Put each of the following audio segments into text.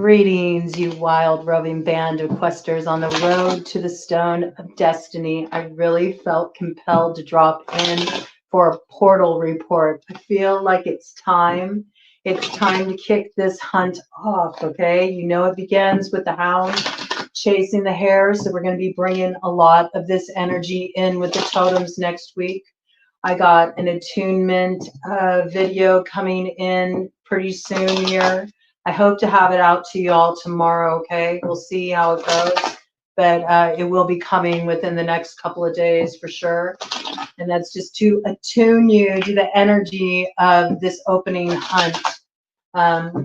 Greetings, you wild roving band of questers on the road to the stone of destiny. I really felt compelled to drop in for a portal report. I feel like it's time. It's time to kick this hunt off, okay? You know it begins with the hound chasing the hare, so we're going to be bringing a lot of this energy in with the totems next week. I got an attunement video coming in pretty soon here. I hope to have it out to you all tomorrow, okay? We'll see how it goes, but it will be coming within the next couple of days for sure. And that's just to attune you to the energy of this opening hunt,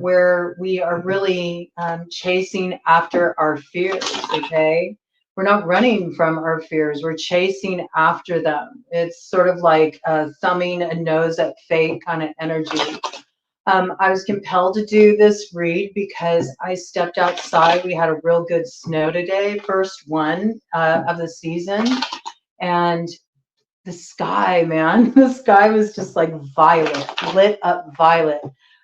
where we are really chasing after our fears, okay? We're not running from our fears. We're chasing after them. It's sort of like thumbing a nose at fate kind of energy. I was compelled to do this read because I stepped outside. We had a real good snow today, first one of the season. And the sky, man, the sky was just like violet, lit up violet.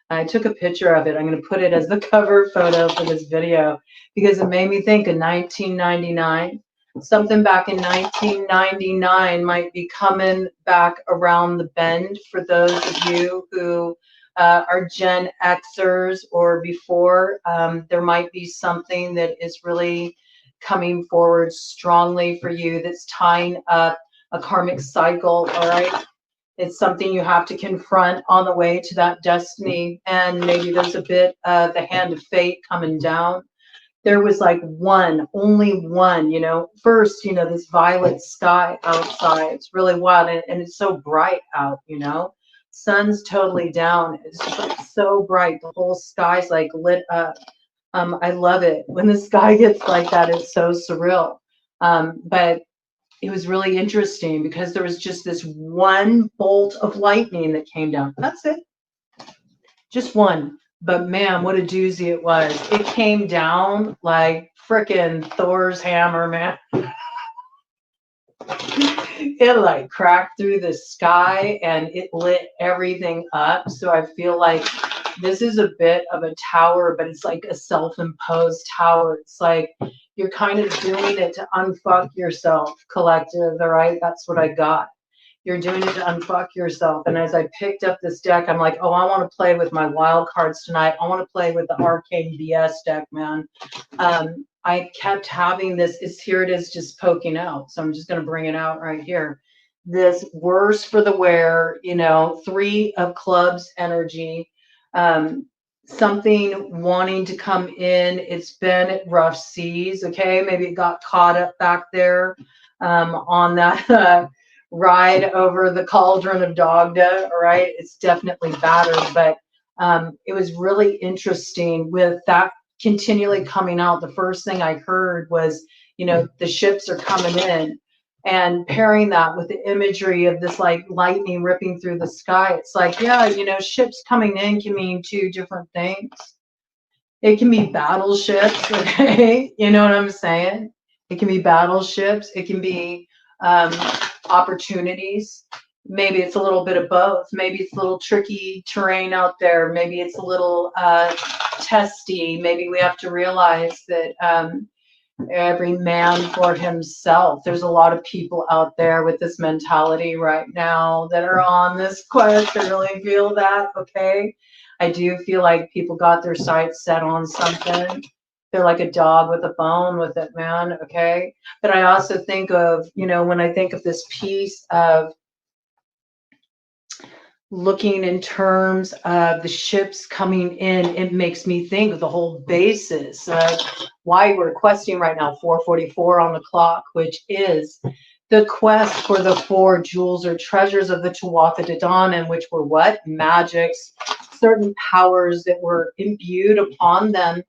I took a picture of it. I'm going to put it as the cover photo for this video because it made me think of 1999. Something back in 1999 might be coming back around the bend for those of you who are Gen Xers or before. There might be something that is really coming forward strongly for you that's tying up a karmic cycle, all right? It's something you have to confront on the way to that destiny, and maybe there's a bit of the hand of fate coming down. There was like one, only one, you know, first, you know, this violet sky outside. It's really wild, and it's so bright out, you know. Sun's totally down. It's just like so bright. The whole sky's like lit up. I love it. When the sky gets like that, it's so surreal. But it was really interesting because there was just this one bolt of lightning that came down. That's it. Just one. But man, what a doozy it was. It came down like frickin' Thor's hammer, man. It like cracked through the sky and it lit everything up. So I feel like this is a bit of a tower, but it's like a self-imposed tower. It's like you're kind of doing it to unfuck yourself, collective, all right? That's what I got. You're doing it to unfuck yourself. And as I picked up this deck, I'm like, oh, I want to play with my wild cards tonight. I want to play with the Arcane BS deck, man. I kept having this, here it is just poking out. So I'm just going to bring it out right here. This worse for the wear, you know, 3 of clubs energy, something wanting to come in. It's been at rough seas, okay? Maybe it got caught up back there on that ride over the cauldron of Dogda, all right? It's definitely battered, but it was really interesting with that continually coming out. The first thing I heard was, you know, the ships are coming in, and pairing that with the imagery of this like lightning ripping through the sky. It's like, yeah, you know, ships coming in can mean 2 different things. It can be battleships, okay? You know what I'm saying? It can be battleships. It can be opportunities. Maybe it's a little bit of both. Maybe it's a little tricky terrain out there. Maybe it's a little testy. Maybe we have to realize that every man for himself. There's a lot of people out there with this mentality right now that are on this quest. I really feel that, okay? I do feel like people got their sights set on something. They're like a dog with a bone with it, man, okay? But I also think of, you know, when I think of this piece of looking in terms of the ships coming in, it makes me think of the whole basis of why we're questing right now, 4:44 on the clock, which is the quest for the 4 jewels or treasures of the TUATHA de DANNAN, which were what? Magics, certain powers that were imbued upon them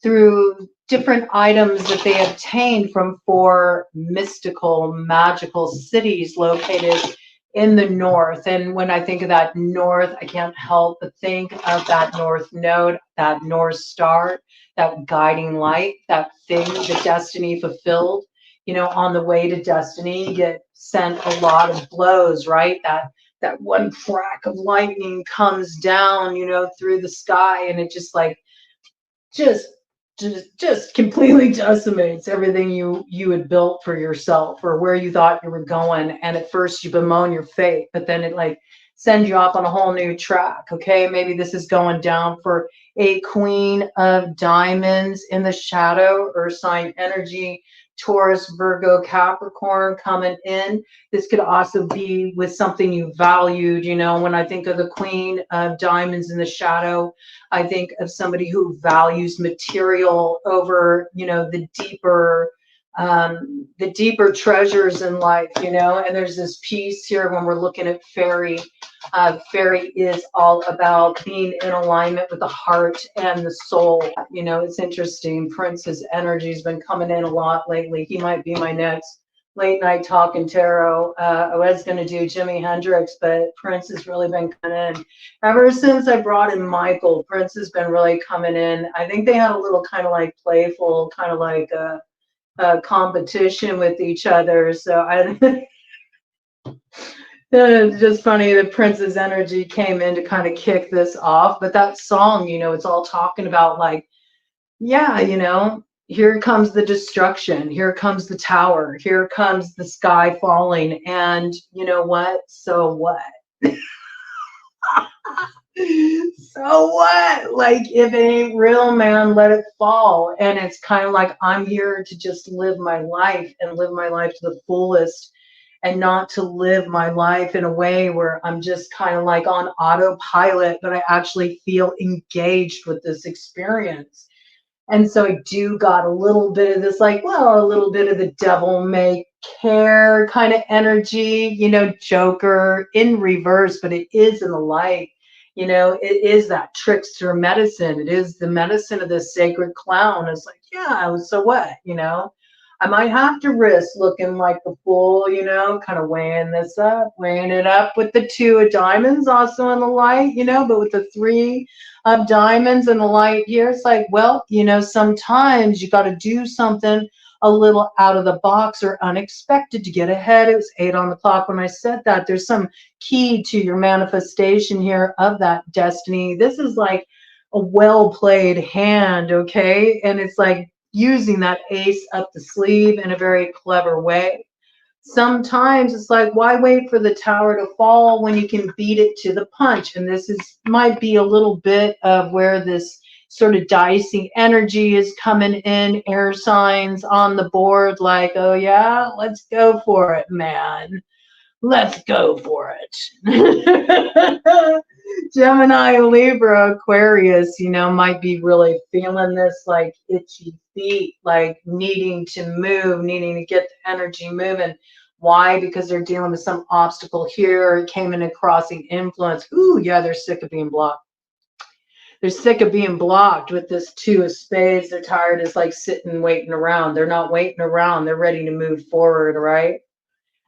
through different items that they obtained from 4 mystical, magical cities located in the north. And when I think of that north, I can't help but think of that north node, that north star, that guiding light, that thing, the destiny fulfilled. You know, on the way to destiny, you get sent a lot of blows, right? That one crack of lightning comes down, you know, through the sky, and it just like, just just completely decimates everything you had built for yourself or where you thought you were going. And at first you bemoan your fate, but then it like sends you off on a whole new track. Okay, maybe this is going down for a Queen of Diamonds in the shadow, earth sign energy, Taurus, Virgo, Capricorn coming in. This could also be with something you valued. You know, when I think of the Queen of Diamonds in the shadow, I think of somebody who values material over, you know, the deeper treasures in life, you know. And there's this piece here when we're looking at fairy. Fairy is all about being in alignment with the heart and the soul. You know, it's interesting. Prince's energy has been coming in a lot lately. He might be my next late night talking tarot. I was going to do Jimi Hendrix, but Prince has really been coming in. Ever since I brought in Michael, Prince has been really coming in. I think they had a little kind of like playful, kind of like a competition with each other. So I it's just funny that Prince's energy came in to kind of kick this off. But that song, you know, it's all talking about like, yeah, you know, here comes the destruction. Here comes the tower. Here comes the sky falling. And you know what? So what? So what? Like, if it ain't real, man, let it fall. And it's kind of like I'm here to just live my life and live my life to the fullest, and not to live my life in a way where I'm just kind of like on autopilot, but I actually feel engaged with this experience. And so I do got a little bit of this, like, well, a little bit of the devil may care kind of energy, you know, Joker in reverse, but it is in the light. You know, it is that trickster medicine. It is the medicine of the sacred clown. It's like, yeah, so what, you know? I might have to risk looking like the fool, you know, kind of weighing this up, weighing it up with the 2 of diamonds also in the light, you know, but with the 3 of diamonds in the light here, it's like, well, you know, sometimes you got to do something a little out of the box or unexpected to get ahead. It was 8 on the clock when I said that. There's some key to your manifestation here of that destiny. This is like a well played hand, okay? And it's like using that ace up the sleeve in a very clever way. Sometimes it's like, why wait for the tower to fall when you can beat it to the punch? And this is might be a little bit of where this sort of dicey energy is coming in, air signs on the board, like, oh yeah, let's go for it, man. Let's go for it. Gemini, Libra, Aquarius, you know, might be really feeling this like itchy feet, like needing to move, needing to get the energy moving. Why? Because they're dealing with some obstacle here. It came in a crossing influence. Ooh, yeah, they're sick of being blocked. They're sick of being blocked with this 2 of spades. They're tired of like sitting, waiting around. They're not waiting around. They're ready to move forward, right?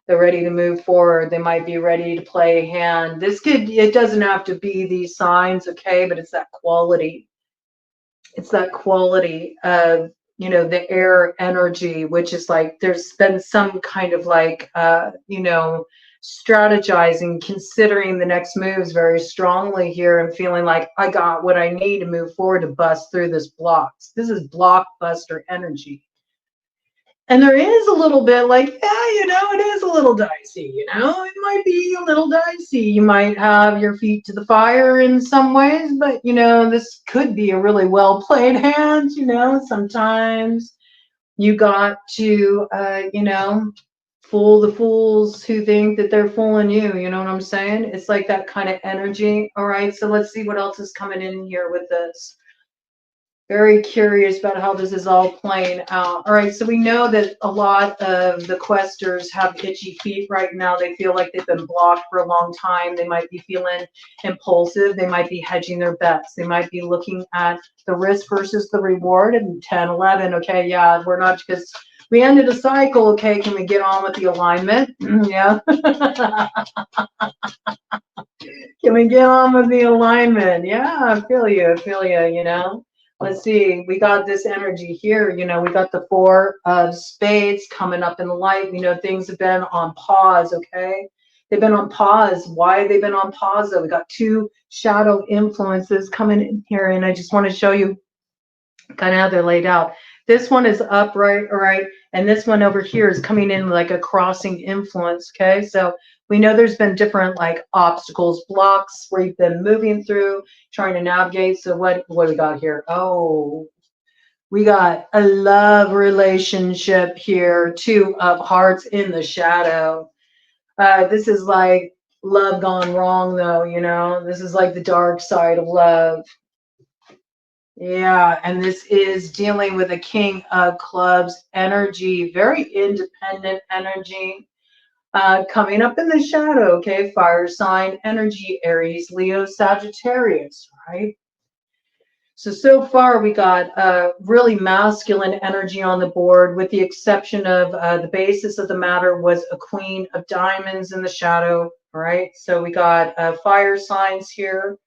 They're ready to move forward. They might be ready to play a hand. This could, it doesn't have to be these signs, okay, but it's that quality. It's that quality of, you know, the air energy, which is like there's been some kind of like, you know, strategizing, considering the next moves very strongly here and feeling like I got what I need to move forward to bust through this blocks. This is blockbuster energy. And there is a little bit like, yeah, you know, it is a little dicey, you know, it might be a little dicey. You might have your feet to the fire in some ways, but, you know, this could be a really well played hand, you know, sometimes you got to, you know, fool the fools who think that they're fooling you. You know what I'm saying? It's like that kind of energy. All right. So let's see what else is coming in here with this. Very curious about how this is all playing out. All right, so we know that a lot of the questers have itchy feet right now. They feel like they've been blocked for a long time. They might be feeling impulsive. They might be hedging their bets. They might be looking at the risk versus the reward. And 10, 11, okay, yeah, we're not, because we ended a cycle, okay, can we get on with the alignment? Yeah. Can we get on with the alignment? Yeah, I feel you, you know. Let's see, we got this energy here, you know, we got the 4 of spades coming up in the light. You know, things have been on pause, okay? They've been on pause. Why have they been on pause, though? We got 2 shadow influences coming in here, and I just want to show you kind of how they're laid out. This one is upright, all right, and this one over here is coming in like a crossing influence, okay? So we know there's been different like obstacles, blocks where you've been moving through, trying to navigate. So what do we got here? Oh, we got a love relationship here, 2 of hearts in the shadow. This is like love gone wrong, though, you know? This is like the dark side of love. Yeah, and this is dealing with a King of Clubs energy, very independent energy, coming up in the shadow, okay? Fire sign energy, Aries, Leo, Sagittarius, right? So far we got really masculine energy on the board, with the exception of the basis of the matter was a Queen of Diamonds in the shadow, right? So we got fire signs here,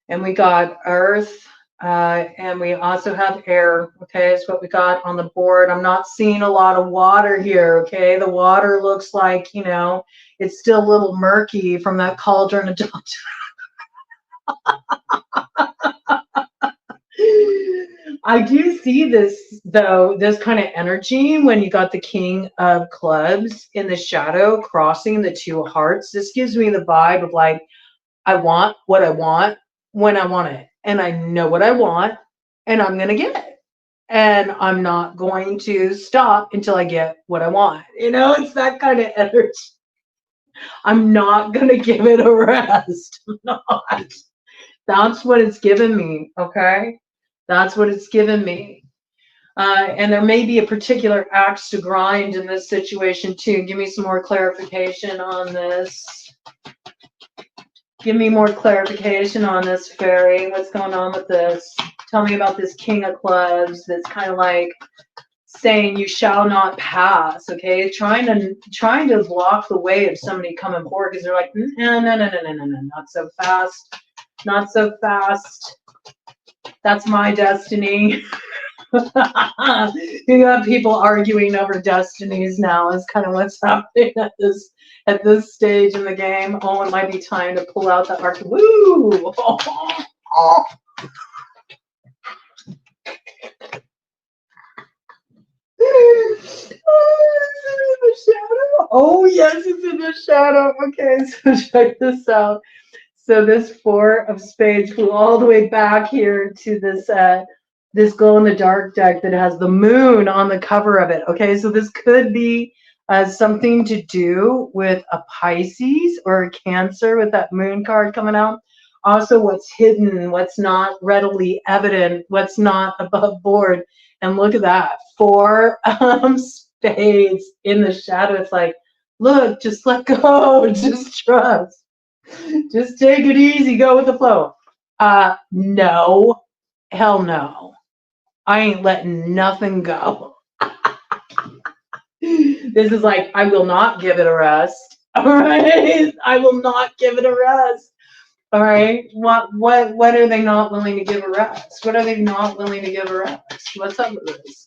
and we got Earth, and we also have air, okay, is what we got on the board. I'm not seeing a lot of water here, okay? The water looks like, you know, it's still a little murky from that cauldron of I do see this, though, this kind of energy when you got the King of Clubs in the shadow crossing the 2 hearts. This gives me the vibe of like, I want what I want when I want it. And I know what I want, and I'm going to get it. And I'm not going to stop until I get what I want. You know, it's that kind of energy. I'm not going to give it a rest. I'm not. That's what it's given me, okay? That's what it's given me. And there may be a particular axe to grind in this situation, too. Give me some more clarification on this. Give me more clarification on this, Fairy. What's going on with this? Tell me about this King of Clubs that's kind of like saying you shall not pass, okay? Trying to block the way of somebody coming forward, because they're like, no, not so fast. Not so fast. That's my destiny. You got people arguing over destinies now is kind of what's happening at this stage in the game. Oh, it might be time to pull out the arc. Woo! Oh, yes, it's in the shadow. Okay, so check this out. So this 4 of spades flew all the way back here to this this glow-in-the-dark deck that has the moon on the cover of it. Okay, so this could be something to do with a Pisces or a Cancer with that moon card coming out. Also, what's hidden, what's not readily evident, what's not above board. And look at that, 4 spades in the shadow. It's like, look, just let go, just trust. Just take it easy, go with the flow. No, hell no. I ain't letting nothing go. This is like, I will not give it a rest. All right, I will not give it a rest. All right, what are they not willing to give a rest? What are they not willing to give a rest? What's up with this?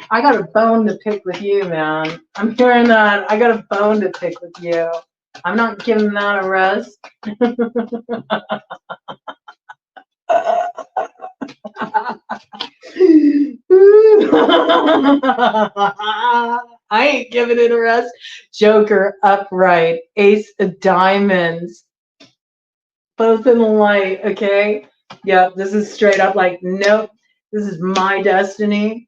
I got a bone to pick with you, man. I'm hearing that. I got a bone to pick with you. I'm not giving that a rest. I ain't giving it a rest. Joker upright, Ace of Diamonds, both in the light. Okay, yep, this is straight up like, nope, this is my destiny.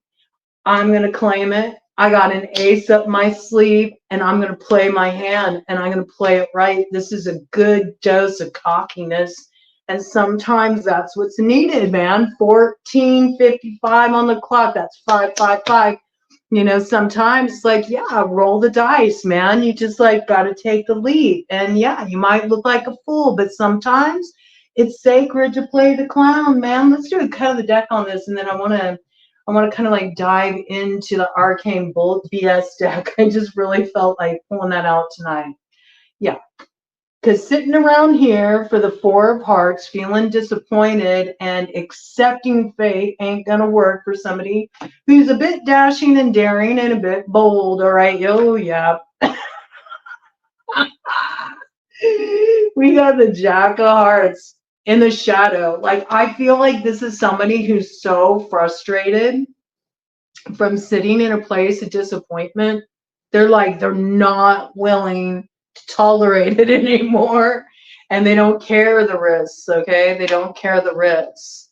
I'm gonna claim it. I got an ace up my sleeve, and I'm going to play my hand, and I'm going to play it right. This is a good dose of cockiness, and sometimes that's what's needed, man. 14:55 on the clock. That's 555. You know, sometimes it's like, yeah, roll the dice, man. You just like got to take the leap, and yeah, you might look like a fool, but sometimes it's sacred to play the clown, man. Let's do a cut of the deck on this, and then I want to kind of like dive into the Arcane Bolt BS deck. I just really felt like pulling that out tonight. Yeah. Because sitting around here for the 4 of Hearts, feeling disappointed and accepting fate ain't going to work for somebody who's a bit dashing and daring and a bit bold. All right. Oh, yeah. We got the Jack of Hearts in the shadow. Like, I feel like this is somebody who's so frustrated from sitting in a place of disappointment. They're like, they're not willing to tolerate it anymore. And they don't care the risks, okay? They don't care the risks.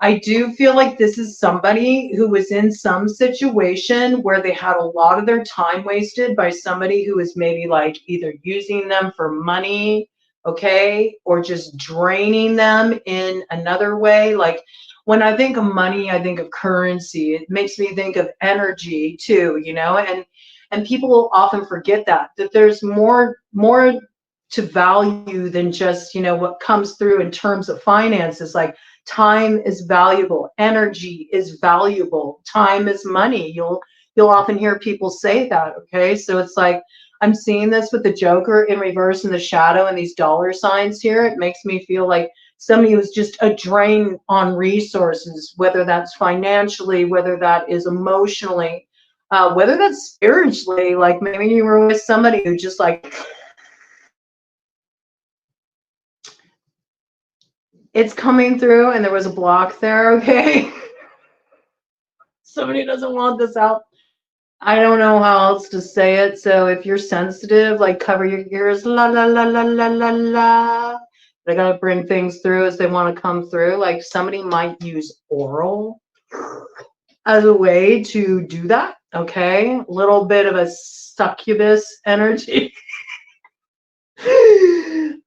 I do feel like this is somebody who was in some situation where they had a lot of their time wasted by somebody who was maybe like either using them for money, okay, or just draining them in another way. Like, when I think of money, I think of currency. It makes me think of energy too, you know, and people often forget that there's more to value than just, you know, what comes through in terms of finances. Like, time is valuable, energy is valuable, time is money. You'll often hear people say that, okay? So it's like, I'm seeing this with the Joker in reverse in the shadow and these dollar signs here. It makes me feel like somebody who's just a drain on resources, whether that's financially, whether that is emotionally, whether that's spiritually. Like, maybe you were with somebody who just like, it's coming through and there was a block there, okay? Somebody doesn't want this out. I don't know how else to say it. So if you're sensitive, like, cover your ears, la la la la la la la. They gotta bring things through as they want to come through. Like, somebody might use oral as a way to do that, okay? A little bit of a succubus energy.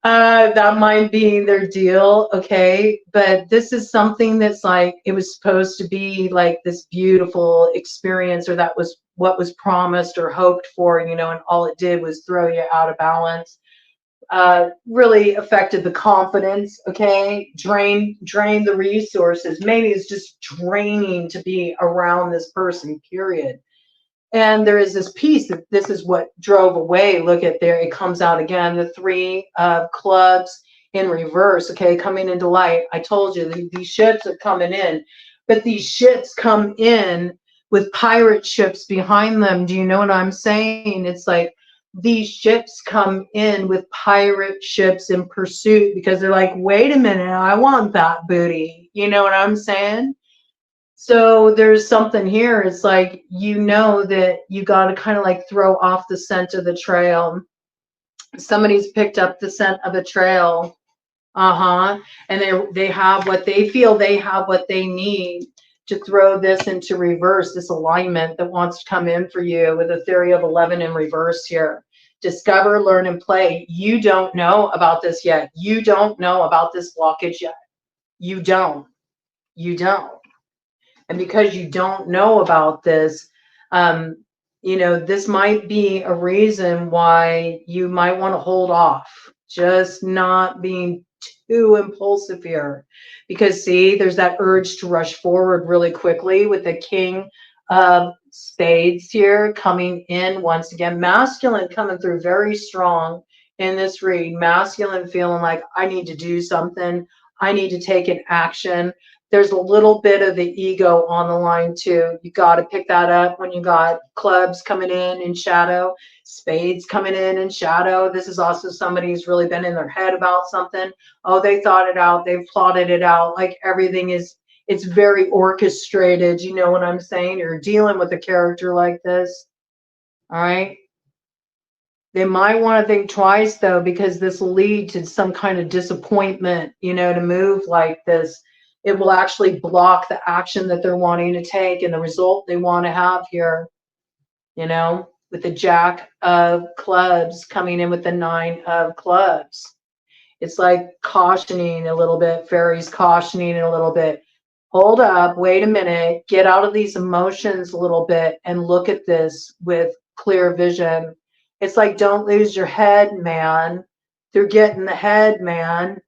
That might be their deal, okay? But this is something that's like, it was supposed to be like this beautiful experience, or that was what was promised or hoped for, you know, and all it did was throw you out of balance. Really affected the confidence, okay? Drain the resources. Maybe it's just draining to be around this person, period. And there is this piece that this is what drove away. Look at there, it comes out again, the 3 of clubs in reverse, okay, coming into light. I told you these ships are coming in, but these ships come in with pirate ships behind them. Do you know what I'm saying? It's like these ships come in with pirate ships in pursuit, because they're like, wait a minute, I want that booty. You know what I'm saying? So there's something here. It's like, you know, that you got to kind of like throw off the scent of the trail. Somebody's picked up the scent of a trail. And they have what they feel, they have what they need to throw this into reverse, this alignment that wants to come in for you with a theory of 11 in reverse here. Discover, learn, and play. You don't know about this yet. You don't know about this blockage yet. You don't. And because you don't know about this, you know, this might be a reason why you might want to hold off, just not being too impulsive here. Because see, there's that urge to rush forward really quickly with the King of Spades here coming in once again. Masculine coming through very strong in this read. Masculine feeling like, I need to do something. I need to take an action. There's a little bit of the ego on the line too. You got to pick that up when you got clubs coming in shadow, spades coming in shadow. This is also somebody who's really been in their head about something. Oh, they thought it out. They've plotted it out. Like, everything is, it's very orchestrated. You know what I'm saying? You're dealing with a character like this. All right. They might want to think twice though, because this will lead to some kind of disappointment, you know, to move like this. It will actually block the action that they're wanting to take and the result they want to have here, you know, with the Jack of Clubs coming in with the 9 of Clubs. It's like cautioning a little bit, fairies cautioning a little bit. Hold up, wait a minute, get out of these emotions a little bit and look at this with clear vision. It's like, don't lose your head, man. They're getting the head, man.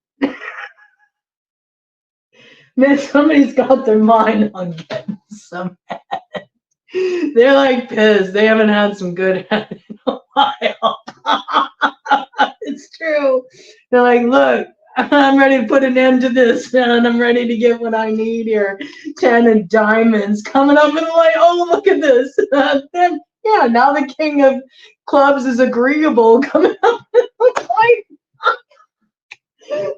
Man, somebody's got their mind on getting some head. They're like pissed. They haven't had some good head in a while. It's true. They're like, look, I'm ready to put an end to this, man. I'm ready to get what I need here. 10 of diamonds coming up, and like, oh, look at this. Then, yeah, now the King of Clubs is agreeable coming up. Like, 10 of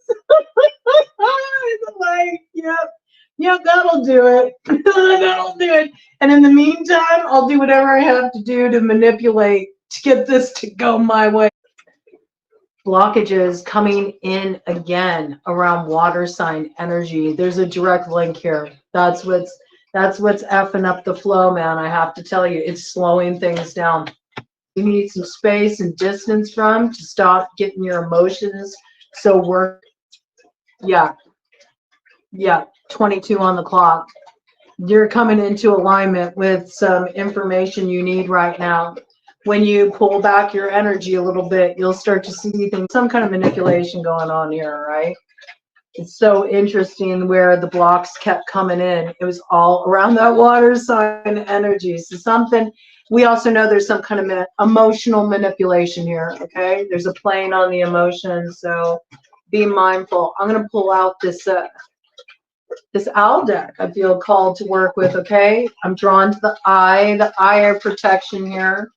It's like, yep, that'll do it. That'll do it. And in the meantime, I'll do whatever I have to do to manipulate to get this to go my way. Blockages coming in again around water sign energy. There's a direct link here. That's what's effing up the flow, man. I have to tell you, it's slowing things down. You need some space and distance from to stop getting your emotions so work. Yeah, 22 on the clock. You're coming into alignment with some information you need right now. When you pull back your energy a little bit, you'll start to see things, some kind of manipulation going on here, right? It's so interesting where the blocks kept coming in. It was all around that water sign energy. So something, we also know there's some kind of emotional manipulation here, okay? There's a plane on the emotions, so be mindful. I'm going to pull out this owl deck I feel called to work with, okay? I'm drawn to the eye of protection here.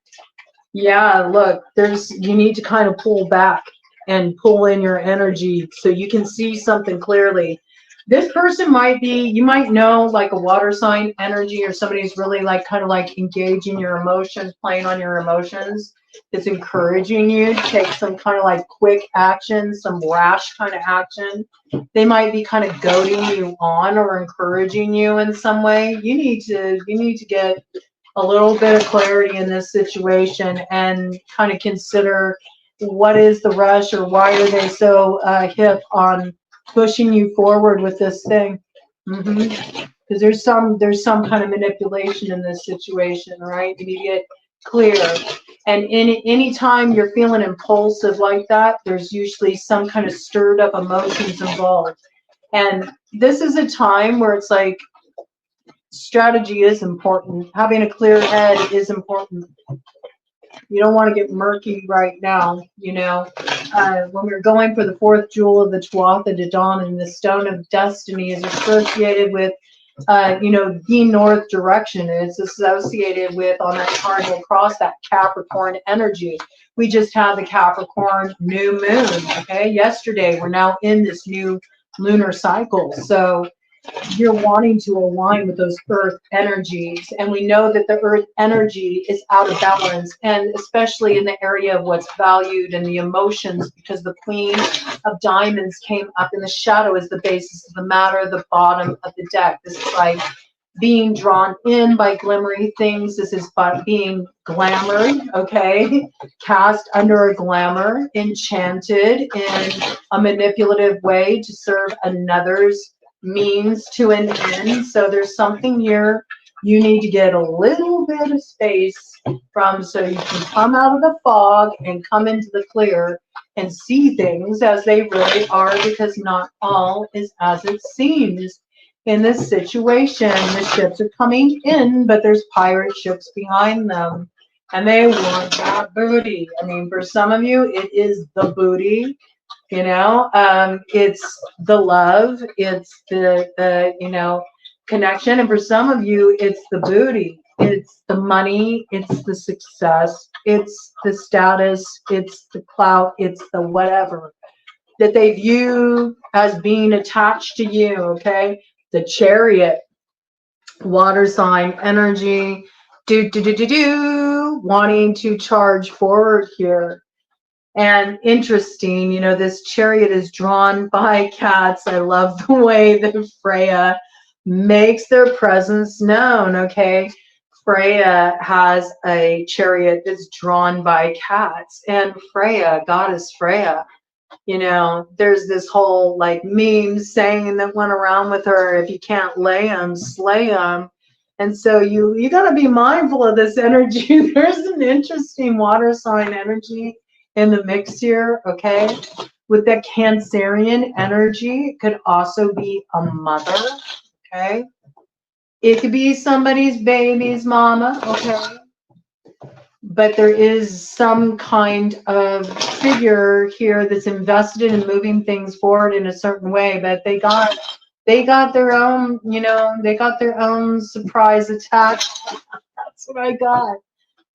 Yeah, look, you need to kind of pull back and pull in your energy so you can see something clearly. This person might be, you might know, like a water sign energy, or somebody who's really like kind of like engaging your emotions, playing on your emotions. It's encouraging you to take some kind of like quick action, some rash kind of action. They might be kind of goading you on or encouraging you in some way. You need to get a little bit of clarity in this situation and kind of consider what is the rush, or why are they so hip on pushing you forward with this thing. Because there's some kind of manipulation in this situation, right? You need to get clear. And any time you're feeling impulsive like that, there's usually some kind of stirred up emotions involved. And this is a time where it's like, strategy is important. Having a clear head is important. You don't want to get murky right now, you know. When we're going for the fourth jewel of the TUATHA to DANNAN, the stone of destiny is associated with, the north direction. It's associated with, on that cardinal cross, that Capricorn energy. We just had the Capricorn new moon, okay? Yesterday, we're now in this new lunar cycle. So you're wanting to align with those earth energies, and we know that the earth energy is out of balance, and especially in the area of what's valued and the emotions, because the Queen of Diamonds came up in the shadow as the basis of the matter, the bottom of the deck. This is like being drawn in by glimmery things. This is by being glamored, okay? Cast under a glamour, enchanted in a manipulative way to serve another's means to an end. So there's something here you need to get a little bit of space from, so you can come out of the fog and come into the clear and see things as they really are, because not all is as it seems in this situation. The ships are coming in, but there's pirate ships behind them, and they want that booty. I mean, for some of you, it is the booty. You know, it's the love, it's the connection. And for some of you, it's the booty, it's the money, it's the success, it's the status, it's the clout, it's the whatever that they view as being attached to you, okay? The Chariot, water sign energy, wanting to charge forward here. And interesting, this Chariot is drawn by cats. I love the way that Freya makes their presence known, okay? Freya has a chariot that's drawn by cats. And Freya, goddess Freya, there's this whole like meme saying that went around with her, if you can't lay them, slay them. And so you got to be mindful of this energy. There's an interesting water sign energy in the mix here, okay? With that Cancerian energy, it could also be a mother, okay? It could be somebody's baby's mama, okay? But there is some kind of figure here that's invested in moving things forward in a certain way, but they got their own, they got their own surprise attack. That's what I got.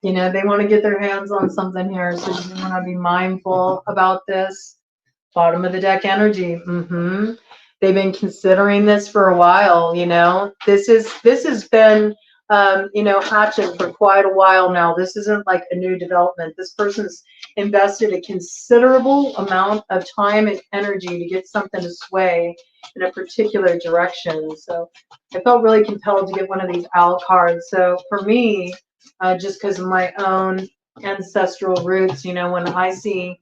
They want to get their hands on something here, so you want to be mindful about this. Bottom of the deck energy. They've been considering this for a while, you know. This has been you know, hatching for quite a while now. This isn't like a new development. This person's invested a considerable amount of time and energy to get something to sway in a particular direction. So I felt really compelled to get one of these owl cards. So for me, just because of my own ancestral roots, you know, when I see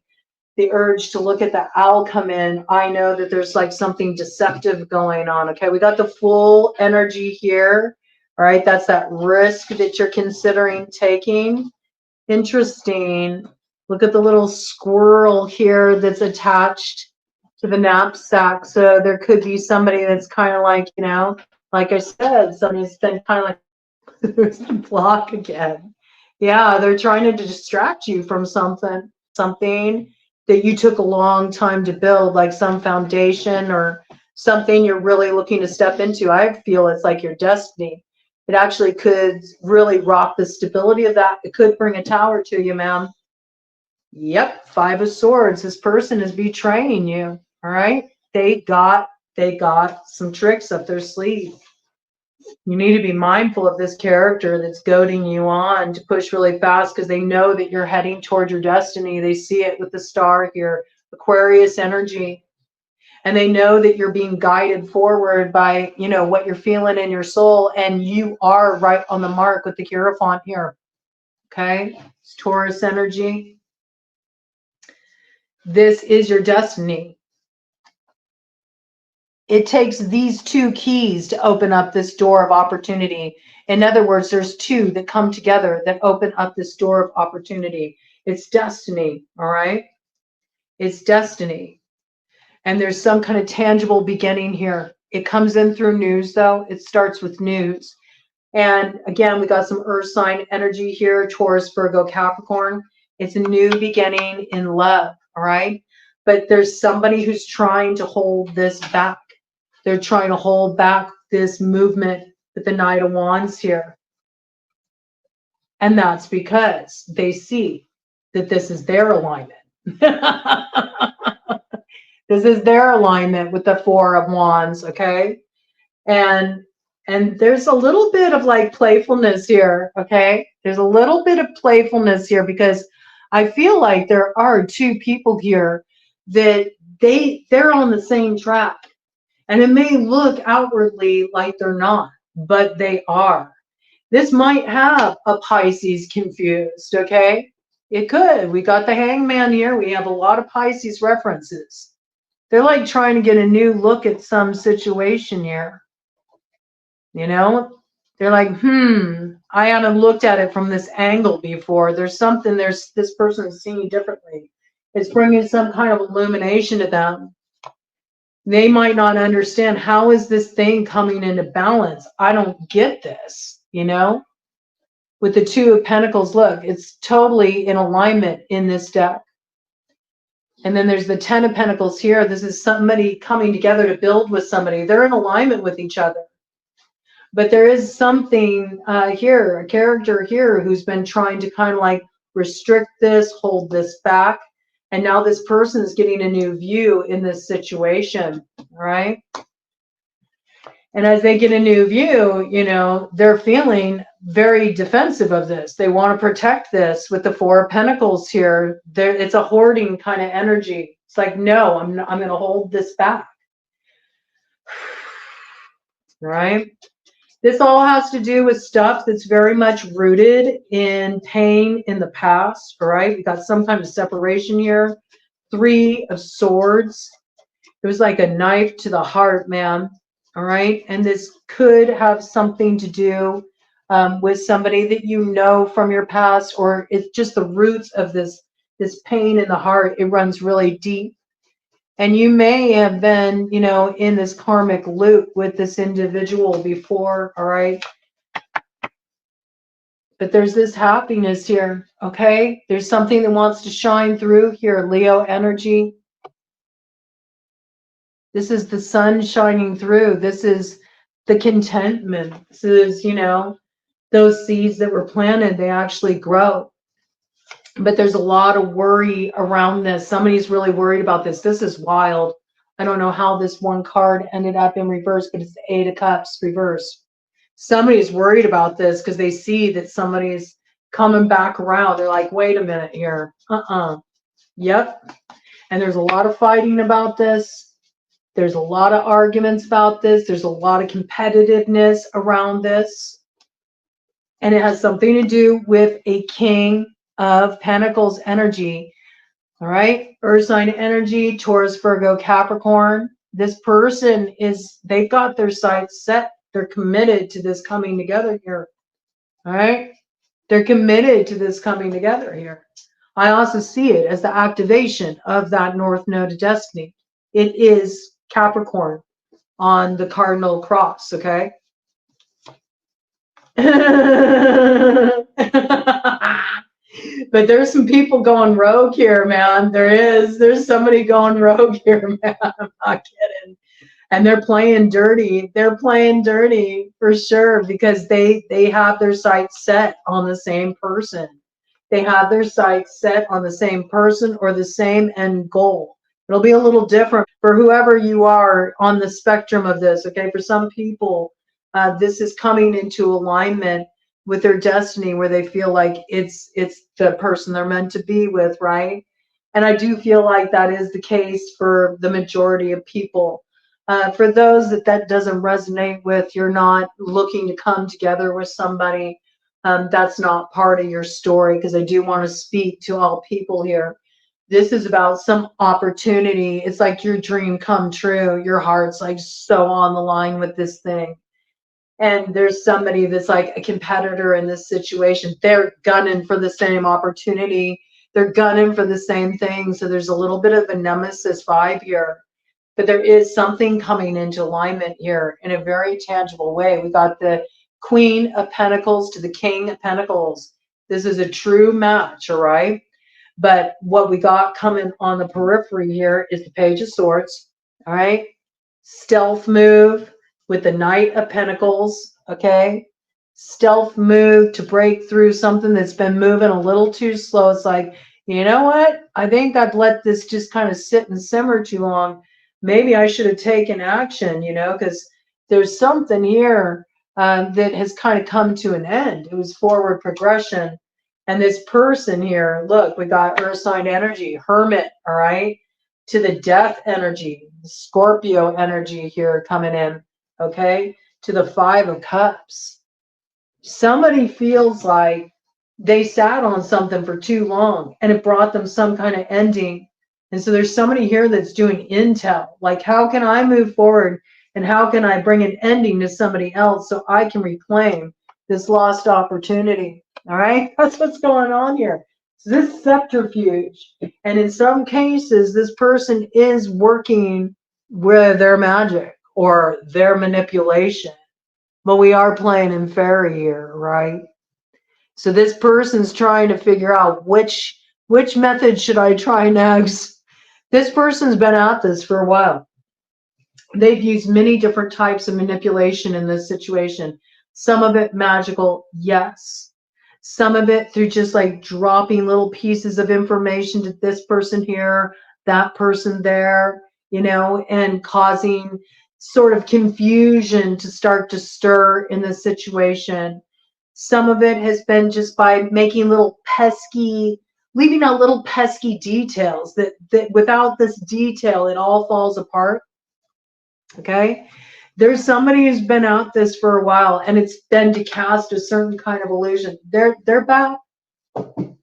the urge to look at the owl come in, I know that there's like something deceptive going on. Okay, we got the full energy here. All right, that's that risk that you're considering taking. Interesting. Look at the little squirrel here that's attached to the knapsack. So there could be somebody that's kind of like, you know, like I said, somebody's been kind of like, there's the block again. Yeah, they're trying to distract you from something that you took a long time to build, like some foundation or something you're really looking to step into. I feel it's like your destiny. It actually could really rock the stability of that. It could bring a tower to you, ma'am. Yep, 5 of Swords. This person is betraying you. All right, they got some tricks up their sleeve. You need to be mindful of this character that's goading you on to push really fast because they know that you're heading toward your destiny. They see it with the star here, Aquarius energy. And they know that you're being guided forward by, you know, what you're feeling in your soul. And you are right on the mark with the Hierophant here. Okay? It's Taurus energy. This is your destiny. It takes these 2 keys to open up this door of opportunity. In other words, there's 2 that come together that open up this door of opportunity. It's destiny, all right? It's destiny. And there's some kind of tangible beginning here. It comes in through news, though. It starts with news. And again, we got some earth sign energy here, Taurus, Virgo, Capricorn. It's a new beginning in love, all right? But there's somebody who's trying to hold this back. They're trying to hold back this movement with the Knight of Wands here. And that's because they see that this is their alignment. This is their alignment with the 4 of Wands, okay? And there's a little bit of like playfulness here, okay? There's a little bit of playfulness here because I feel like there are 2 people here that they're on the same track. And it may look outwardly like they're not, but they are. This might have a Pisces confused, okay? It could. We got the Hangman here. We have a lot of Pisces references. They're like trying to get a new look at some situation here. You know? They're like, I haven't looked at it from this angle before. There's something, this person is seeing differently. It's bringing some kind of illumination to them. They might not understand, how is this thing coming into balance? I don't get this, you know? With the 2 of Pentacles, look, it's totally in alignment in this deck. And then there's the 10 of Pentacles here. This is somebody coming together to build with somebody. They're in alignment with each other. But there is something here, a character here who's been trying to kind of like restrict this, hold this back. And now this person is getting a new view in this situation, right? And as they get a new view, you know, they're feeling very defensive of this. They want to protect this with the 4 of Pentacles here. It's a hoarding kind of energy. It's like, no, I'm going to hold this back. Right? This all has to do with stuff that's very much rooted in pain in the past, all right? We got some kind of separation here. 3 of Swords. It was like a knife to the heart, man, all right? And this could have something to do with somebody that you know from your past, or it's just the roots of this pain in the heart. It runs really deep. And you may have been, you know, in this karmic loop with this individual before, all right? But there's this happiness here, okay? There's something that wants to shine through here, Leo energy. This is the sun shining through. This is the contentment. This is, you know, those seeds that were planted, they actually grow. But there's a lot of worry around this. Somebody's really worried about this. This is wild. I don't know how this one card ended up in reverse, but it's the Eight of Cups reverse. Somebody's worried about this because they see that somebody's coming back around. They're like, wait a minute here. Yep. And there's a lot of fighting about this. There's a lot of arguments about this. There's a lot of competitiveness around this. And it has something to do with a King of Pentacles energy. All right. Earth sign energy, Taurus, Virgo, Capricorn. This person is, they've got their sights set. They're committed to this coming together here. All right. They're committed to this coming together here. I also see it as the activation of that North Node of Destiny. It is Capricorn on the cardinal cross, okay? But there's some people going rogue here, man. There's somebody going rogue here, man. I'm not kidding. And they're playing dirty. They're playing dirty for sure, because they have their sights set on the same person. They have their sights set on the same person or the same end goal. It'll be a little different for whoever you are on the spectrum of this, okay? For some people, this is coming into alignment with their destiny, where they feel like it's the person they're meant to be with, right? And I do feel like that is the case for the majority of people. For those that doesn't resonate with, you're not looking to come together with somebody, that's not part of your story, because I do want to speak to all people here. This is about some opportunity. It's like your dream come true. Your heart's like so on the line with this thing. And there's somebody that's like a competitor in this situation. They're gunning for the same opportunity. They're gunning for the same thing. So there's a little bit of a nemesis vibe here. But there is something coming into alignment here in a very tangible way. We got the Queen of Pentacles to the King of Pentacles. This is a true match, all right? But what we got coming on the periphery here is the Page of Swords, all right? Stealth move with the Knight of Pentacles, okay? Stealth move to break through something that's been moving a little too slow. It's like, you know what? I think I've let this just kind of sit and simmer too long. Maybe I should have taken action, you know, because there's something here that has kind of come to an end. It was forward progression. And this person here, look, we got Earth sign energy, Hermit, all right, to the Death energy, Scorpio energy here coming in, okay, to the Five of Cups. Somebody feels like they sat on something for too long and it brought them some kind of ending. And so there's somebody here that's doing intel, like, how can I move forward and how can I bring an ending to somebody else so I can reclaim this lost opportunity? All right, that's what's going on here. So this subterfuge, and in some cases, this person is working with their magic or their manipulation. But we are playing in fairy here, right? So this person's trying to figure out which method should I try next. This person's been at this for a while. They've used many different types of manipulation in this situation. Some of it magical, yes. Some of it through just like dropping little pieces of information to this person here, that person there, you know, and causing sort of confusion to start to stir in the situation. Some of it has been just by making little pesky, leaving out little pesky details that without this detail, it all falls apart. Okay. There's somebody who's been out this for a while, and it's been to cast a certain kind of illusion. They're back.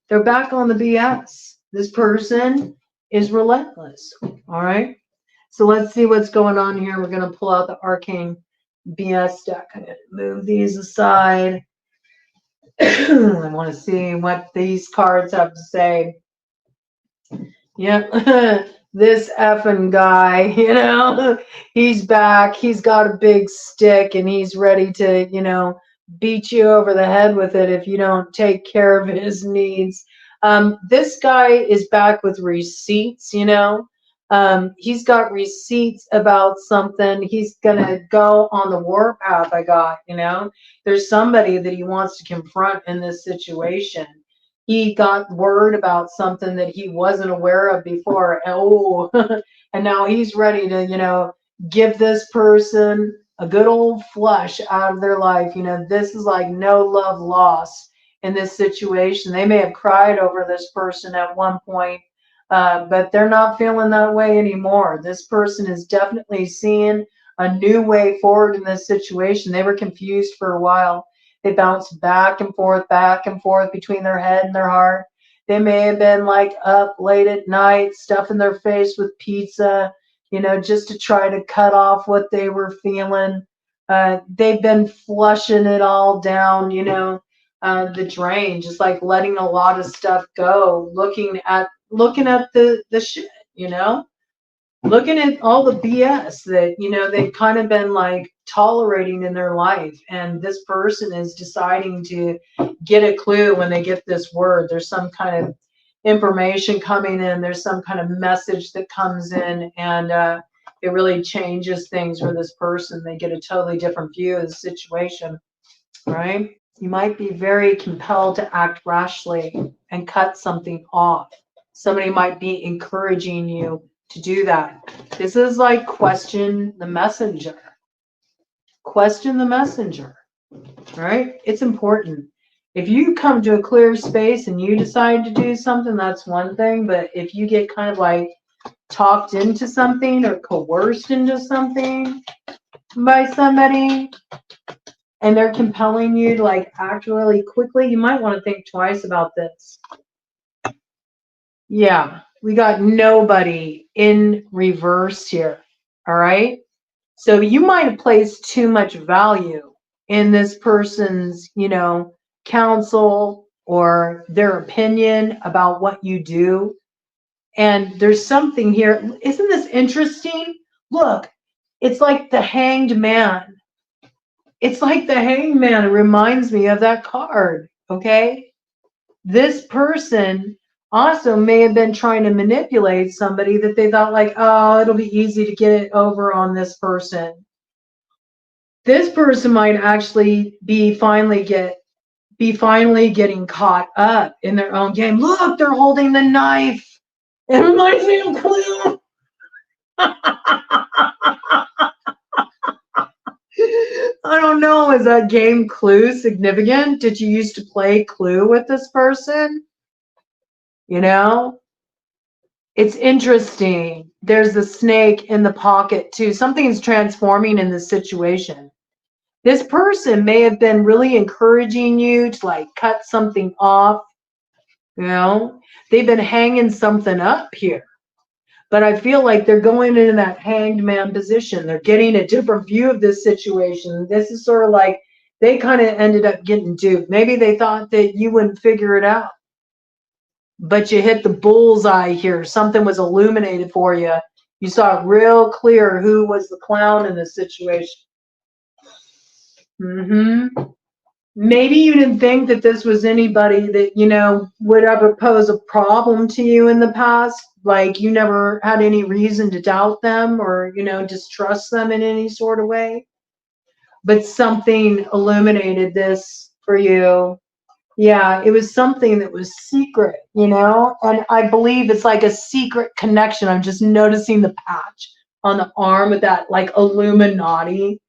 They're back on the BS. This person is relentless. All right. So let's see what's going on here. We're going to pull out the Arcane BS deck. I'm going to move these aside. I want to see what these cards have to say. Yep. This effing guy, you know, he's back. He's got a big stick and he's ready to, you know, beat you over the head with it if you don't take care of his needs. This guy is back with receipts, you know. He's got receipts about something. He's going to go on the warpath, I got, you know. There's somebody that he wants to confront in this situation. he got word about something that he wasn't aware of before. Oh, and now he's ready to, give this person a good old flush out of their life. This is like no love lost in this situation. They may have cried over this person at one point, but they're not feeling that way anymore. This person is definitely seeing a new way forward in this situation. They were confused for a while. They bounced back and forth between their head and their heart. They may have been like up late at night, stuffing their face with pizza, just to try to cut off what they were feeling. They've been flushing it all down, the drain, just like letting a lot of stuff go, looking at the shit, looking at all the BS that, they've kind of been like tolerating in their life. And this person is deciding to get a clue when they get this word. There's some kind of information coming in. There's some kind of message that comes in, and it really changes things for this person. They get a totally different view of the situation, right? You might be very compelled to act rashly and cut something off. Somebody might be encouraging you to do that. This is like question the messenger. Question the messenger, right? It's important. If you come to a clear space and you decide to do something, that's one thing. But if you get kind of like talked into something or coerced into something by somebody, and they're compelling you to like act really quickly, you might want to think twice about this. Yeah, we got nobody in reverse here. All right. So you might have placed too much value in this person's, counsel or their opinion about what you do. And there's something here. Isn't this interesting? Look, it's like the Hanged Man. It's like the Hanged Man. It reminds me of that card. Okay. This person also may have been trying to manipulate somebody that they thought like, oh, it'll be easy to get it over on this person. This person might actually be finally getting caught up in their own game. Look, they're holding the knife. It reminds me of Clue. I don't know. Is that game Clue significant? Did you used to play Clue with this person? It's interesting. There's a snake in the pocket too. Something's transforming in this situation. This person may have been really encouraging you to like cut something off. They've been hanging something up here. But I feel like they're going into that hanged man position. They're getting a different view of this situation. This is sort of like they kind of ended up getting duped. Maybe they thought that you wouldn't figure it out. But you hit the bullseye here. Something was illuminated for you. You saw real clear who was the clown in this situation. Maybe you didn't think that this was anybody that, would ever pose a problem to you in the past. Like you never had any reason to doubt them or, distrust them in any sort of way. But something illuminated this for you. Yeah, it was something that was secret, and I believe it's like a secret connection. I'm just noticing the patch on the arm with that like Illuminati,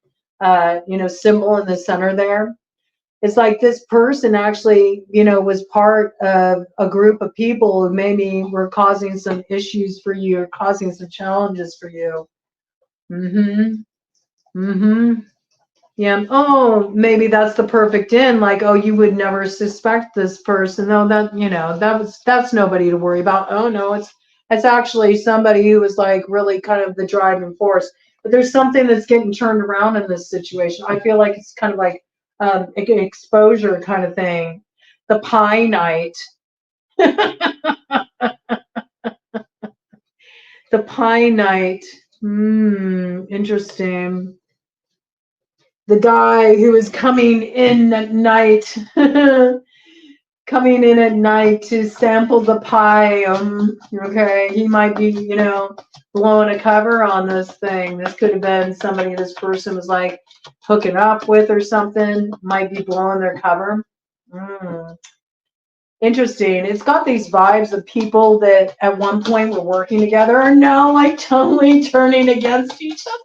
symbol in the center there. It's like this person actually, was part of a group of people who maybe were causing some issues for you or causing some challenges for you. Yeah. Oh, maybe that's the perfect end. Like, oh, you would never suspect this person. No, that's nobody to worry about. Oh no, it's actually somebody who was like really kind of the driving force. But there's something that's getting turned around in this situation. I feel like it's kind of like an exposure kind of thing. The Pie Night. The Pie Night. Interesting. The guy who is coming in at night, to sample the pie. Okay, he might be, blowing a cover on this thing. This could have been somebody this person was like hooking up with or something. Might be blowing their cover. Interesting. It's got these vibes of people that at one point were working together are now like totally turning against each other.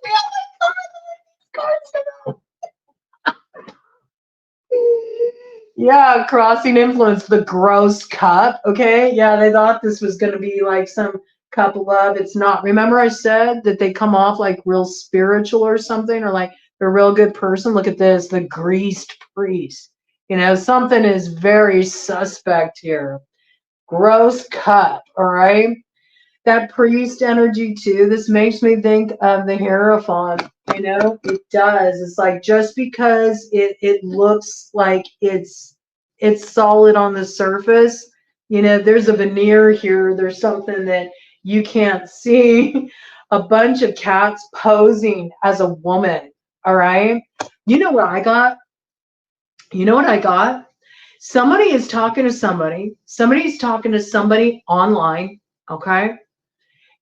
Yeah, crossing influence, the gross cup. Okay. Yeah, they thought this was going to be like some cup of love. It's not. Remember, I said that they come off like real spiritual or something, or like they're a real good person. Look at this, the greased priest. You know, something is very suspect here. Gross cup. All right. That priest energy too. This makes me think of the Hierophant. You know, it does. It's like just because it looks like it's solid on the surface, you know, there's a veneer here. There's something that you can't see. A bunch of cats posing as a woman. All right. You know what I got? You know what I got? Somebody is talking to somebody. Somebody's talking to somebody online. Okay,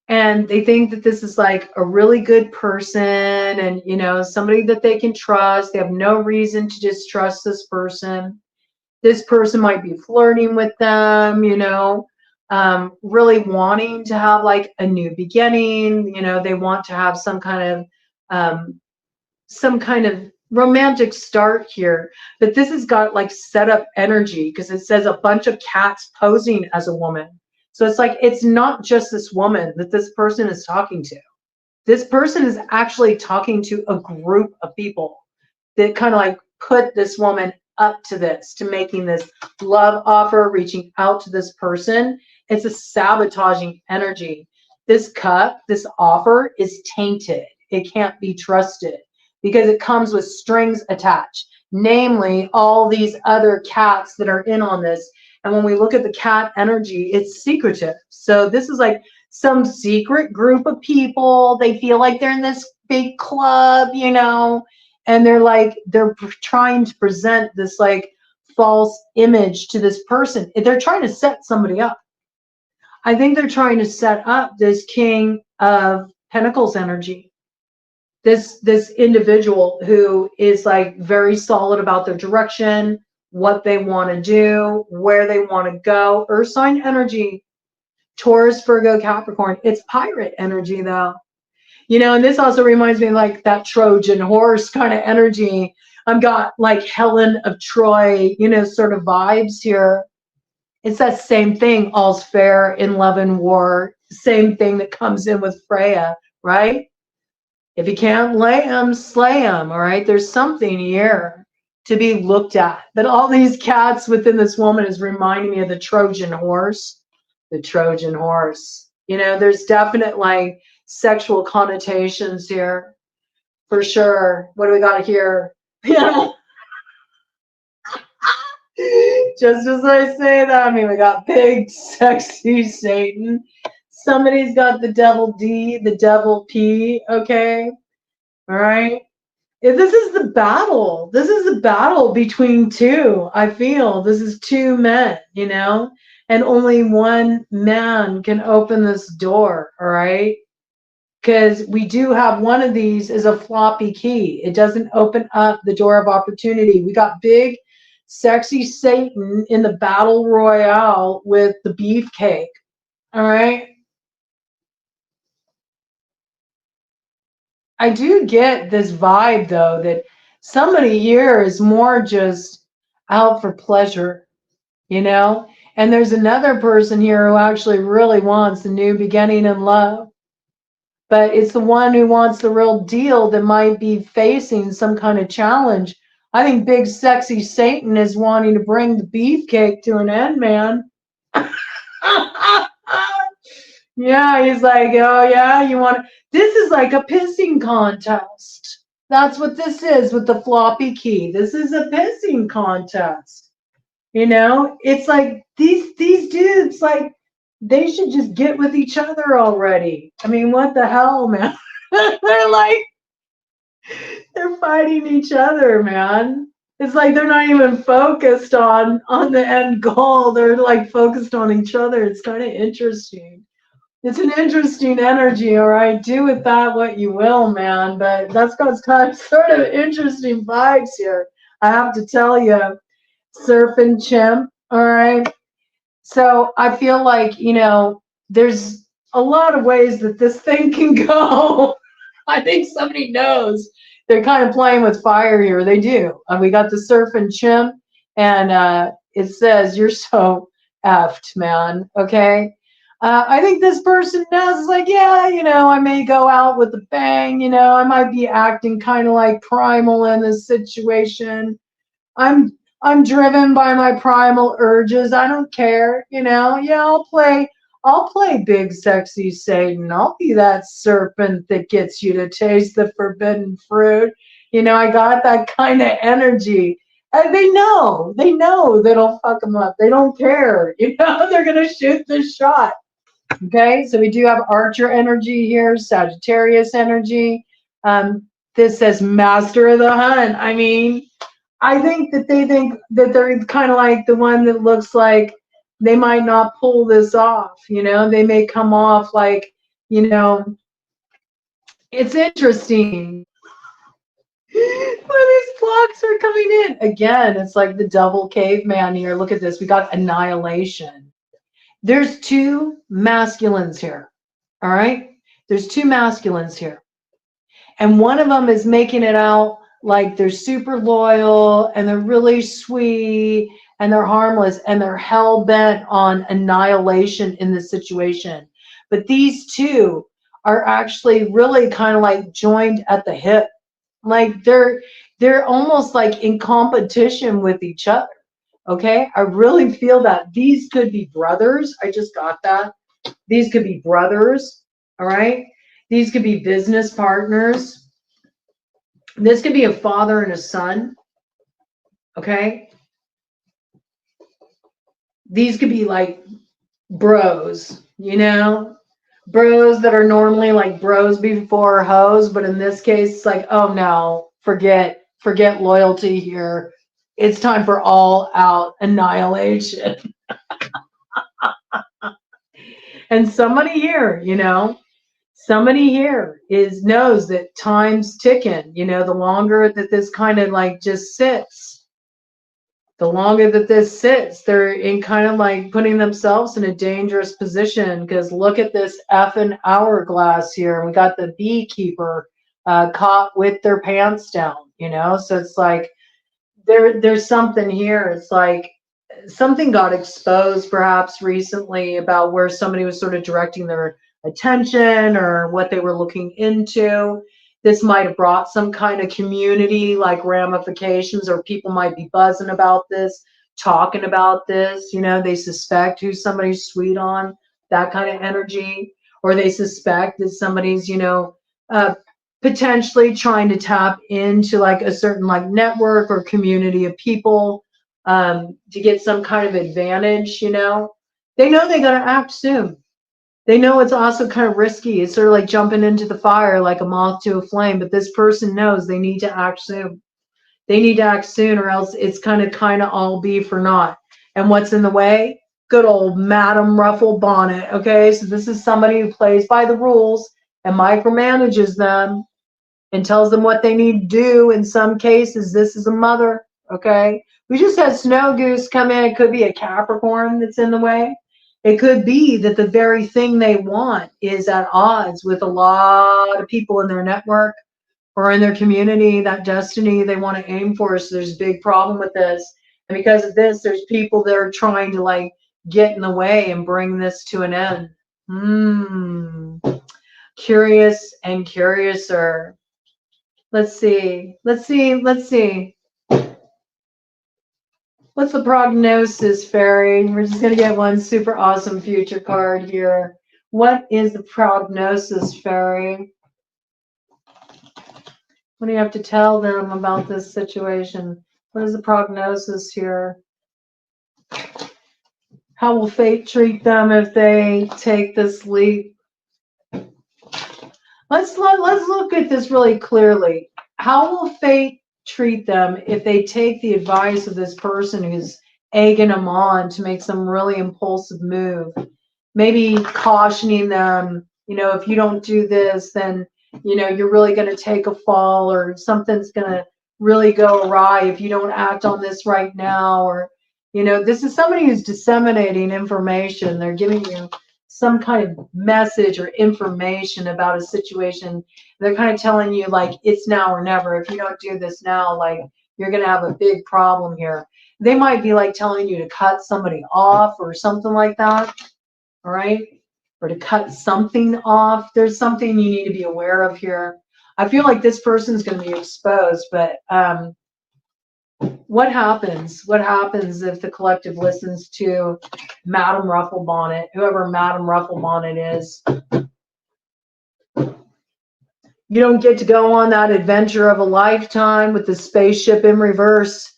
and they think that this is like a really good person and, you know, somebody that they can trust. They have no reason to distrust this person. This person might be flirting with them, you know, really wanting to have like a new beginning. You know, they want to have um, some kind of romantic start here. But this has got like set up energy because it says a bunch of cats posing as a woman. So it's like, it's not just this woman that this person is talking to. This person is actually talking to a group of people that kind of like put this woman up to this, to making this love offer, reaching out to this person. It's a sabotaging energy. This cup, this offer is tainted. It can't be trusted because it comes with strings attached, namely all these other cats that are in on this. And when we look at the cat energy, it's secretive. So this is like some secret group of people. They feel like they're in this big club, you know, and they're trying to present this like false image to this person. They're trying to set somebody up. I think they're trying to set up this King of Pentacles energy. This individual who is like very solid about their direction, what they want to do, where they want to go. Earth sign energy, Taurus, Virgo, Capricorn. It's pirate energy though. You know, and this also reminds me like that Trojan horse kind of energy. I've got like Helen of Troy, you know, sort of vibes here. It's that same thing, all's fair in love and war. Same thing that comes in with Freya, right? If you can't lay them, slay them, all right? There's something here to be looked at. But all these cats within this woman is reminding me of the Trojan horse. The Trojan horse. You know, there's definite like sexual connotations here, for sure. What do we got here? Yeah. Just as I say that, I mean, we got big, sexy Satan. Somebody's got the devil D, the devil P, okay? All right? This is the battle. This is the battle between two, I feel. This is two men, you know? And only one man can open this door, all right? Because we do have one of these as a floppy key. It doesn't open up the door of opportunity. We got big, sexy Satan in the battle royale with the beefcake, all right? I do get this vibe, though, that somebody here is more just out for pleasure, you know? And there's another person here who actually really wants a new beginning in love. But it's the one who wants the real deal that might be facing some kind of challenge. I think big, sexy Satan is wanting to bring the beefcake to an end, man. Yeah, he's like, oh yeah, you want this is like a pissing contest. That's what this is with the floppy key. This is a pissing contest. You know, it's like these dudes, like, they should just get with each other already. I mean, what the hell, man? They're like, they're fighting each other, man. It's like they're not even focused on the end goal. They're like focused on each other. It's kind of interesting. It's an interesting energy, all right? Do with that what you will, man. But that's got kind of sort of interesting vibes here. I have to tell you, Surfing Chimp, all right? So I feel like, you know, there's a lot of ways that this thing can go. I think somebody knows they're kind of playing with fire here. They do. We got the surfing chimp, and it says, "You're so effed, man." Okay. I think this person knows. It's like, yeah, you know, I may go out with a bang. You know, I might be acting kind of like primal in this situation. I'm driven by my primal urges. I don't care, you know. Yeah, I'll play big sexy Satan. I'll be that serpent that gets you to taste the forbidden fruit. You know, I got that kind of energy. And they know that'll fuck them up. They don't care. You know, they're gonna shoot the shot. Okay, so we do have Archer energy here, Sagittarius energy. This says Master of the Hunt. I mean, I think that they think that they're kind of like the one that looks like they might not pull this off. You know, they may come off like, you know, it's interesting. Where these clocks are coming in. Again, it's like the double caveman here. Look at this. We got annihilation. There's two masculines here. All right. There's two masculines here. And one of them is making it out like they're super loyal and they're really sweet and they're harmless and they're hell bent on annihilation in this situation. But these two are actually really kind of like joined at the hip. Like they're almost like in competition with each other. Okay, I really feel that these could be brothers. I just got that. These could be brothers. All right, these could be business partners. This could be a father and a son. Okay, these could be like bros, you know, bros that are normally like bros before hoes, but in this case, it's like, oh no, forget loyalty here. It's time for all out annihilation. And somebody here, you know, somebody here knows that time's ticking. You know, the longer that this kind of like just sits, the longer that this sits, they're in kind of like putting themselves in a dangerous position. Because look at this effing hourglass here, and we got the beekeeper caught with their pants down. You know, so it's like there's something here. It's like something got exposed perhaps recently about where somebody was sort of directing their attention or what they were looking into. This might have brought some kind of community like ramifications, or people might be buzzing about this, talking about this. You know, they suspect who somebody's sweet on, that kind of energy, or they suspect that somebody's, you know, potentially trying to tap into like a certain like network or community of people to get some kind of advantage. You know, they know they got to act soon. They know it's also kind of risky. It's sort of like jumping into the fire like a moth to a flame, but this person knows they need to act soon. They need to act soon, or else it's kind of all be for naught. And what's in the way? Good old Madam Ruffle Bonnet. Okay, so this is somebody who plays by the rules and micromanages them and tells them what they need to do. In some cases, this is a mother. Okay, we just had Snow Goose come in. It could be a Capricorn that's in the way. It could be that the very thing they want is at odds with a lot of people in their network or in their community, that destiny they want to aim for. So there's a big problem with this. And because of this, there's people that are trying to like get in the way and bring this to an end. Curious and curiouser. Let's see. What's the prognosis, Fairy? We're just going to get one super awesome future card here. What is the prognosis, Fairy? What do you have to tell them about this situation? What is the prognosis here? How will fate treat them if they take this leap? Let's look at this really clearly. How will fate treat them if they take the advice of this person who's egging them on to make some really impulsive move? Maybe cautioning them, you know, if you don't do this, then, you know, you're really going to take a fall, or something's going to really go awry if you don't act on this right now. Or, You know, this is somebody who's disseminating information. They're giving you some kind of message or information about a situation. They're kind of telling you, like, it's now or never. If you don't do this now, like, you're going to have a big problem here. They might be like telling you to cut somebody off or something like that. All right. Or to cut something off. There's something you need to be aware of here. I feel like this person's going to be exposed, but what happens? What happens if the collective listens to Madame Rufflebonnet, whoever Madame Rufflebonnet is? You don't get to go on that adventure of a lifetime with the spaceship in reverse.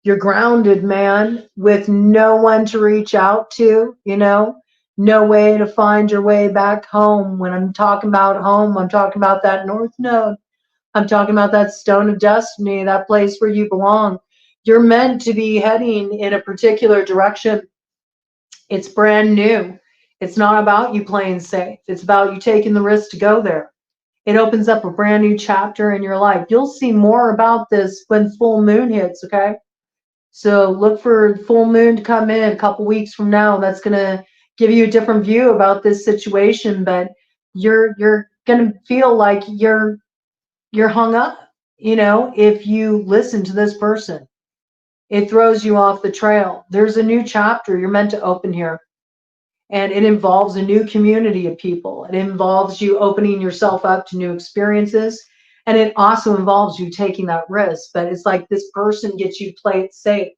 You're grounded, man, with no one to reach out to, you know, no way to find your way back home. When I'm talking about home, I'm talking about that North Node. I'm talking about that stone of destiny, that place where you belong. You're meant to be heading in a particular direction. It's brand new. It's not about you playing safe. It's about you taking the risk to go there. It opens up a brand new chapter in your life. You'll see more about this when full moon hits, okay? So look for full moon to come in a couple weeks from now. That's going to give you a different view about this situation, but you're going to feel like you're hung up, you know, if you listen to this person. It throws you off the trail. There's a new chapter you're meant to open here. And it involves a new community of people. It involves you opening yourself up to new experiences. And it also involves you taking that risk. But it's like this person gets you play it safe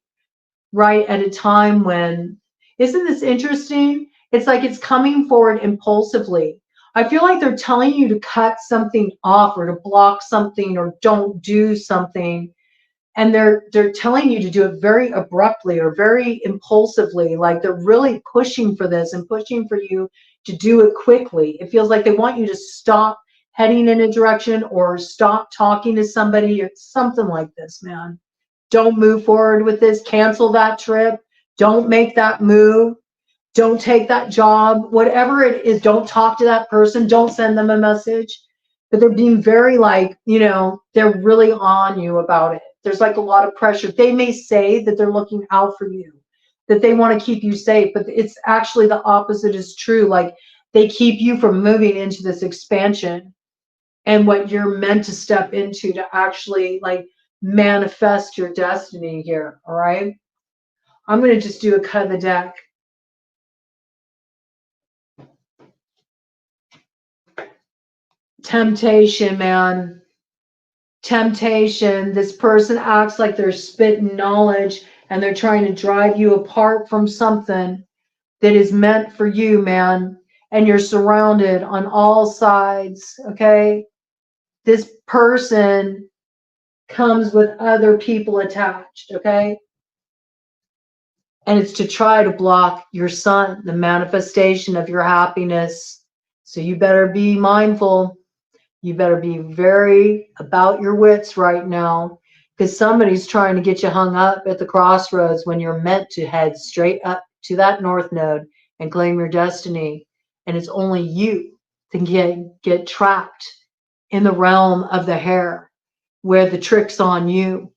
right at a time when, isn't this interesting? It's like it's coming forward impulsively. I feel like they're telling you to cut something off or to block something or don't do something. And they're telling you to do it very abruptly or very impulsively, like they're really pushing for this and pushing for you to do it quickly. It feels like they want you to stop heading in a direction or stop talking to somebody or something like this, man. Don't move forward with this. Cancel that trip. Don't make that move. Don't take that job. Whatever it is, don't talk to that person. Don't send them a message. But they're being very like, you know, they're really on you about it. There's like a lot of pressure. They may say that they're looking out for you, that they want to keep you safe, but it's actually the opposite is true. Like they keep you from moving into this expansion and what you're meant to step into to actually like manifest your destiny here. All right. I'm going to just do a cut of the deck. Temptation, man. Temptation. This person acts like they're spitting knowledge and they're trying to drive you apart from something that is meant for you, man. And you're surrounded on all sides, okay? This person comes with other people attached, okay? And it's to try to block your sun, the manifestation of your happiness. So you better be mindful. You better be very about your wits right now because somebody's trying to get you hung up at the crossroads when you're meant to head straight up to that north node and claim your destiny. And it's only you that can get trapped in the realm of the hair where the trick's on you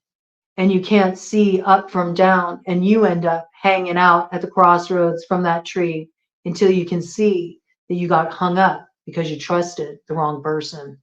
and you can't see up from down and you end up hanging out at the crossroads from that tree until you can see that you got hung up because you trusted the wrong person.